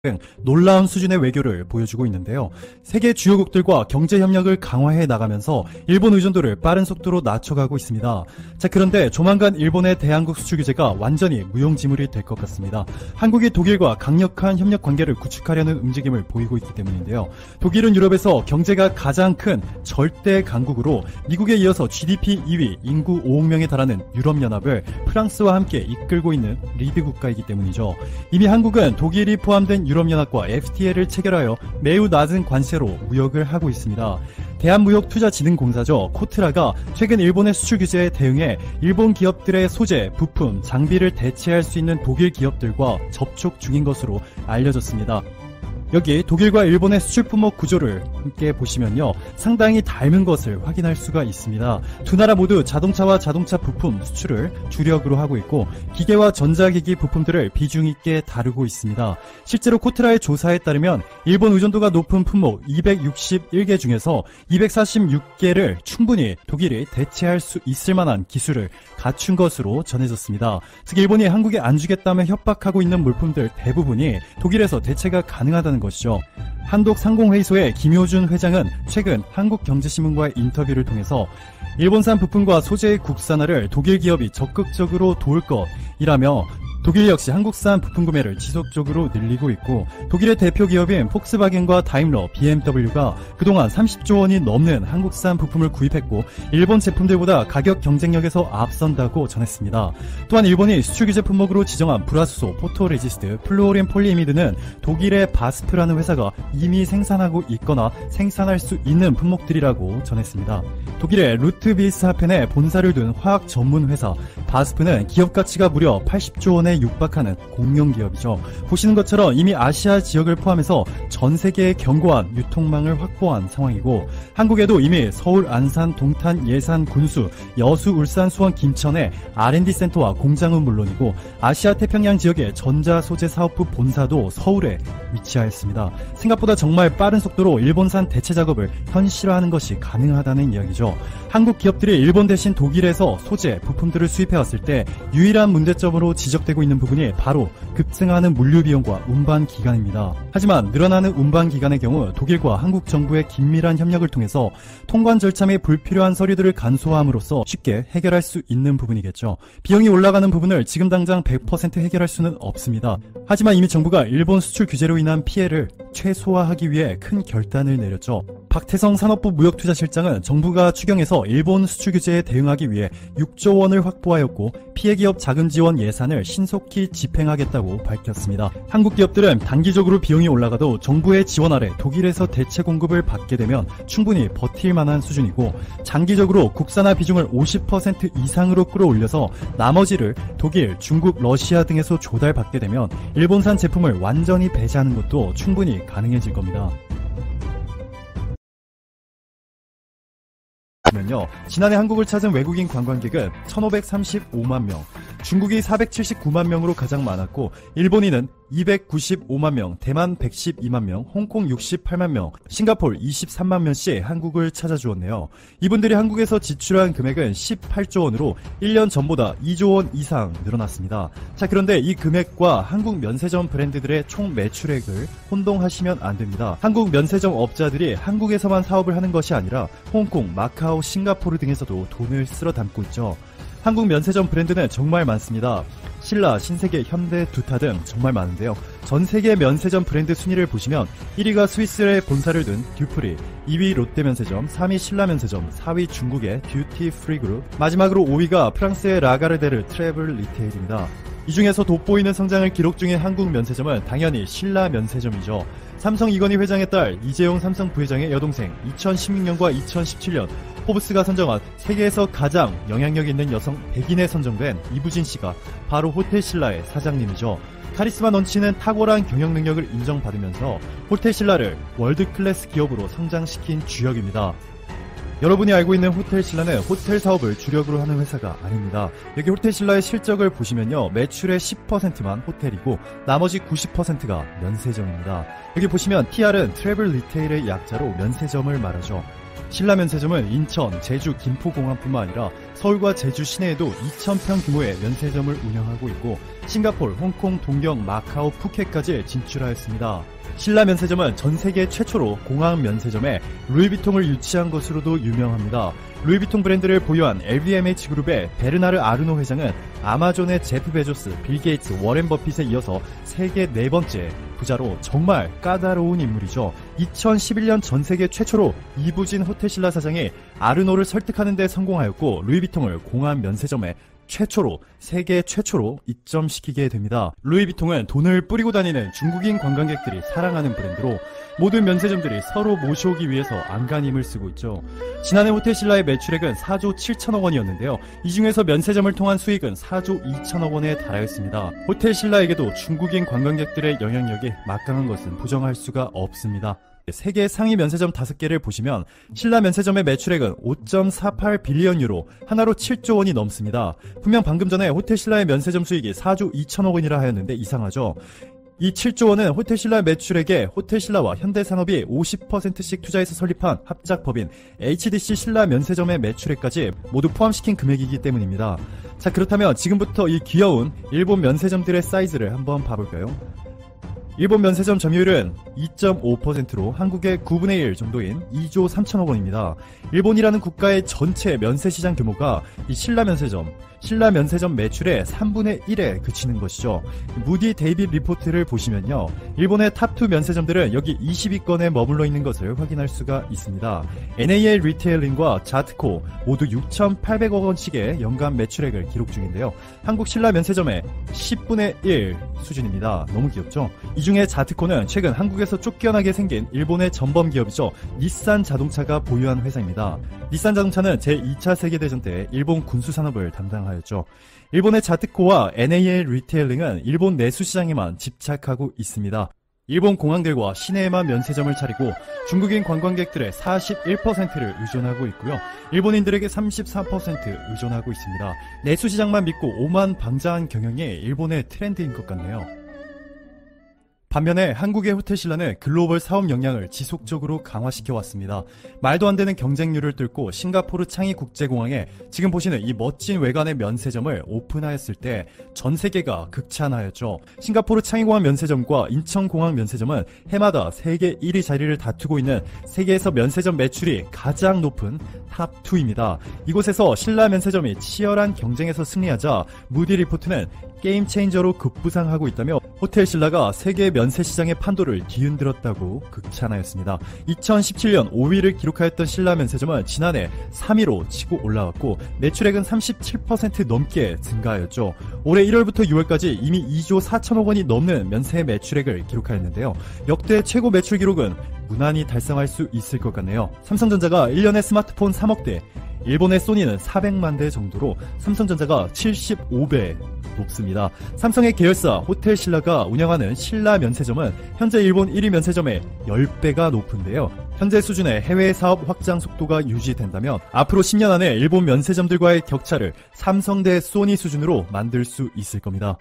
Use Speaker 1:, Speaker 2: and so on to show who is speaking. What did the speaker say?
Speaker 1: 등 놀라운 수준의 외교를 보여주고 있는데요. 세계 주요국들과 경제 협력을 강화해 나가면서 일본 의존도를 빠른 속도로 낮춰가고 있습니다. 자, 그런데 조만간 일본의 대한국 수출 규제가 완전히 무용지물이 될 것 같습니다. 한국이 독일과 강력한 협력 관계를 구축하려는 움직임을 보이고 있기 때문인데요. 독일은 유럽에서 경제가 가장 큰 절대 강국으로 미국에 이어서 GDP 2위, 인구 5억 명에 달하는 유럽연합을 프랑스와 함께 이끌고 있는 리드 국가이기 때문이죠. 이미 한국은 독일이 포함된 유럽연합과 FTA를 체결하여 매우 낮은 관세로 무역을 하고 있습니다. 대한무역투자진흥공사죠. 코트라가 최근 일본의 수출 규제에 대응해 일본 기업들의 소재, 부품, 장비를 대체할 수 있는 독일 기업들과 접촉 중인 것으로 알려졌습니다. 여기 독일과 일본의 수출 품목 구조를 함께 보시면요, 상당히 닮은 것을 확인할 수가 있습니다. 두 나라 모두 자동차와 자동차 부품 수출을 주력으로 하고 있고 기계와 전자기기 부품들을 비중 있게 다루고 있습니다. 실제로 코트라의 조사에 따르면 일본 의존도가 높은 품목 261개 중에서 246개를 충분히 독일이 대체할 수 있을 만한 기술을 갖춘 것으로 전해졌습니다. 즉 일본이 한국에 안 주겠다며 협박하고 있는 물품들 대부분이 독일에서 대체가 가능하다는 것이죠. 한독상공회의소의 김효준 회장은 최근 한국경제신문과의 인터뷰를 통해서 일본산 부품과 소재의 국산화를 독일 기업이 적극적으로 도울 것이라며 독일 역시 한국산 부품 구매를 지속적으로 늘리고 있고 독일의 대표 기업인 폭스바겐과 다임러, BMW가 그동안 30조 원이 넘는 한국산 부품을 구입했고 일본 제품들보다 가격 경쟁력에서 앞선다고 전했습니다. 또한 일본이 수출 규제 품목으로 지정한 불화수소, 포토레지스트, 플루오린 폴리이미드는 독일의 바스프라는 회사가 이미 생산하고 있거나 생산할 수 있는 품목들이라고 전했습니다. 독일의 루트비스하펜에 본사를 둔 화학 전문 회사 바스프는 기업 가치가 무려 80조 원에 육박하는 공룡기업이죠. 보시는 것처럼 이미 아시아 지역을 포함해서 전 세계에 견고한 유통망을 확보한 상황이고 한국에도 이미 서울, 안산, 동탄, 예산, 군수, 여수, 울산, 수원, 김천에 R&D 센터와 공장은 물론이고 아시아 태평양 지역의 전자소재 사업부 본사도 서울에 위치하였습니다. 생각보다 정말 빠른 속도로 일본산 대체 작업을 현실화하는 것이 가능하다는 이야기죠. 한국 기업들이 일본 대신 독일에서 소재, 부품들을 수입해왔을 때 유일한 문제점으로 지적되고 있는 부분이 바로 급증하는 물류 비용과 운반 기간입니다. 하지만 늘어나는 운반 기간의 경우 독일과 한국 정부의 긴밀한 협력을 통해서 통관 절차 및 불필요한 서류들을 간소화함으로써 쉽게 해결할 수 있는 부분이겠죠. 비용이 올라가는 부분을 지금 당장 100% 해결할 수는 없습니다. 하지만 이미 정부가 일본 수출 규제로 인한 피해를 최소화하기 위해 큰 결단을 내렸죠. 박태성 산업부 무역투자실장은 정부가 추경해서 일본 수출 규제에 대응하기 위해 6조 원을 확보하였고 피해기업 자금 지원 예산을 신속히 집행하겠다고 밝혔습니다. 한국 기업들은 단기적으로 비용이 올라가도 정부의 지원 아래 독일에서 대체 공급을 받게 되면 충분히 버틸 만한 수준이고 장기적으로 국산화 비중을 50% 이상으로 끌어올려서 나머지를 독일, 중국, 러시아 등에서 조달받게 되면 일본산 제품을 완전히 배제하는 것도 충분히 가능해질 겁니다. 지난해 한국을 찾은 외국인 관광객은 1535만 명, 중국이 479만 명으로 가장 많았고 일본인은 295만 명, 대만 112만 명, 홍콩 68만 명, 싱가포르 23만 명씩 한국을 찾아주었네요. 이분들이 한국에서 지출한 금액은 18조 원으로 1년 전보다 2조 원 이상 늘어났습니다. 자, 그런데 이 금액과 한국 면세점 브랜드들의 총 매출액을 혼동하시면 안 됩니다. 한국 면세점 업자들이 한국에서만 사업을 하는 것이 아니라 홍콩, 마카오, 싱가포르 등에서도 돈을 쓸어 담고 있죠. 한국 면세점 브랜드는 정말 많습니다. 신라, 신세계, 현대, 두타 등 정말 많은데요. 전 세계 면세점 브랜드 순위를 보시면 1위가 스위스에 본사를 둔 듀프리, 2위 롯데면세점, 3위 신라면세점, 4위 중국의 듀티 프리 그룹, 마지막으로 5위가 프랑스의 라가르데르 트래블 리테일입니다. 이 중에서 돋보이는 성장을 기록 중인 한국 면세점은 당연히 신라 면세점이죠. 삼성 이건희 회장의 딸 이재용 삼성 부회장의 여동생, 2016년과 2017년 포브스가 선정한 세계에서 가장 영향력 있는 여성 100인에 선정된 이부진 씨가 바로 호텔 신라의 사장님이죠. 카리스마 넘치는 탁월한 경영 능력을 인정받으면서 호텔 신라를 월드 클래스 기업으로 성장시킨 주역입니다. 여러분이 알고 있는 호텔 신라는 호텔 사업을 주력으로 하는 회사가 아닙니다. 여기 호텔 신라의 실적을 보시면요, 매출의 10%만 호텔이고 나머지 90%가 면세점입니다. 여기 보시면 TR은 트래블 리테일의 약자로 면세점을 말하죠. 신라 면세점은 인천, 제주, 김포공항뿐만 아니라 서울과 제주 시내에도 2,000평 규모의 면세점을 운영하고 있고 싱가포르, 홍콩, 동경, 마카오, 푸켓까지 진출하였습니다. 신라 면세점은 전 세계 최초로 공항 면세점에 루이비통을 유치한 것으로도 유명합니다. 루이비통 브랜드를 보유한 LVMH 그룹의 베르나르 아르노 회장은 아마존의 제프 베조스, 빌 게이츠, 워렌 버핏에 이어서 세계 4번째 부자로 정말 까다로운 인물이죠. 2011년 전 세계 최초로 이부진 호텔신라 사장이 아르노를 설득하는 데 성공하였고 루이비통을 공항 면세점에 세계 최초로 입점시키게 됩니다. 루이비통은 돈을 뿌리고 다니는 중국인 관광객들이 사랑하는 브랜드로 모든 면세점들이 서로 모셔오기 위해서 안간힘을 쓰고 있죠. 지난해 호텔신라의 매출액은 4조 7천억 원이었는데요. 이 중에서 면세점을 통한 수익은 4조 2천억 원에 달하였습니다. 호텔신라에게도 중국인 관광객들의 영향력이 막강한 것은 부정할 수가 없습니다. 세계 상위 면세점 5개를 보시면 신라 면세점의 매출액은 5.48 빌리언 유로, 하나로 7조 원이 넘습니다. 분명 방금 전에 호텔신라의 면세점 수익이 4조 2천억 원이라 하였는데 이상하죠. 이 7조 원은 호텔신라 매출액에 호텔신라와 현대산업이 50%씩 투자해서 설립한 합작법인 HDC 신라 면세점의 매출액까지 모두 포함시킨 금액이기 때문입니다. 자, 그렇다면 지금부터 이 귀여운 일본 면세점들의 사이즈를 한번 봐볼까요? 일본 면세점 점유율은 2.5%로 한국의 9분의 1 정도인 2조 3천억 원입니다. 일본이라는 국가의 전체 면세시장 규모가 이 신라 면세점 매출의 3분의 1에 그치는 것이죠. 무디 데이빗 리포트를 보시면요, 일본의 탑2 면세점들은 여기 20위권에 머물러 있는 것을 확인할 수가 있습니다. NAL 리테일링과 자트코 모두 6,800억 원씩의 연간 매출액을 기록 중인데요. 한국 신라 면세점의 10분의 1 수준입니다. 너무 귀엽죠? 이 중에 자트코는 최근 한국에서 쫓겨나게 생긴 일본의 전범 기업이죠. 닛산 자동차가 보유한 회사입니다. 닛산 자동차는 제2차 세계대전 때 일본 군수산업을 담당하였죠. 일본의 자트코와 NAL 리테일링은 일본 내수 시장에만 집착하고 있습니다. 일본 공항들과 시내에만 면세점을 차리고 중국인 관광객들의 41%를 의존하고 있고요. 일본인들에게 34% 의존하고 있습니다. 내수 시장만 믿고 오만방자한 경영이 일본의 트렌드인 것 같네요. 반면에 한국의 호텔신라는 글로벌 사업 역량을 지속적으로 강화시켜 왔습니다. 말도 안 되는 경쟁률을 뚫고 싱가포르 창이 국제공항에 지금 보시는 이 멋진 외관의 면세점을 오픈하였을 때 전 세계가 극찬하였죠. 싱가포르 창이공항 면세점과 인천공항 면세점은 해마다 세계 1위 자리를 다투고 있는 세계에서 면세점 매출이 가장 높은 탑2입니다. 이곳에서 신라 면세점이 치열한 경쟁에서 승리하자 무디 리포트는 게임 체인저로 급부상하고 있다며 호텔신라가 세계 면세 시장의 판도를 뒤흔들었다고 극찬하였습니다. 2017년 5위를 기록하였던 신라 면세점은 지난해 3위로 치고 올라왔고 매출액은 37% 넘게 증가하였죠. 올해 1월부터 6월까지 이미 2조 4천억 원이 넘는 면세 매출액을 기록하였는데요. 역대 최고 매출 기록은 무난히 달성할 수 있을 것 같네요. 삼성전자가 1년에 스마트폰 3억 대, 일본의 소니는 400만 대 정도로 삼성전자가 75배 높습니다. 삼성의 계열사 호텔신라가 운영하는 신라 면세점은 현재 일본 1위 면세점의 10배가 높은데요. 현재 수준의 해외 사업 확장 속도가 유지된다면 앞으로 10년 안에 일본 면세점들과의 격차를 삼성 대 소니 수준으로 만들 수 있을 겁니다.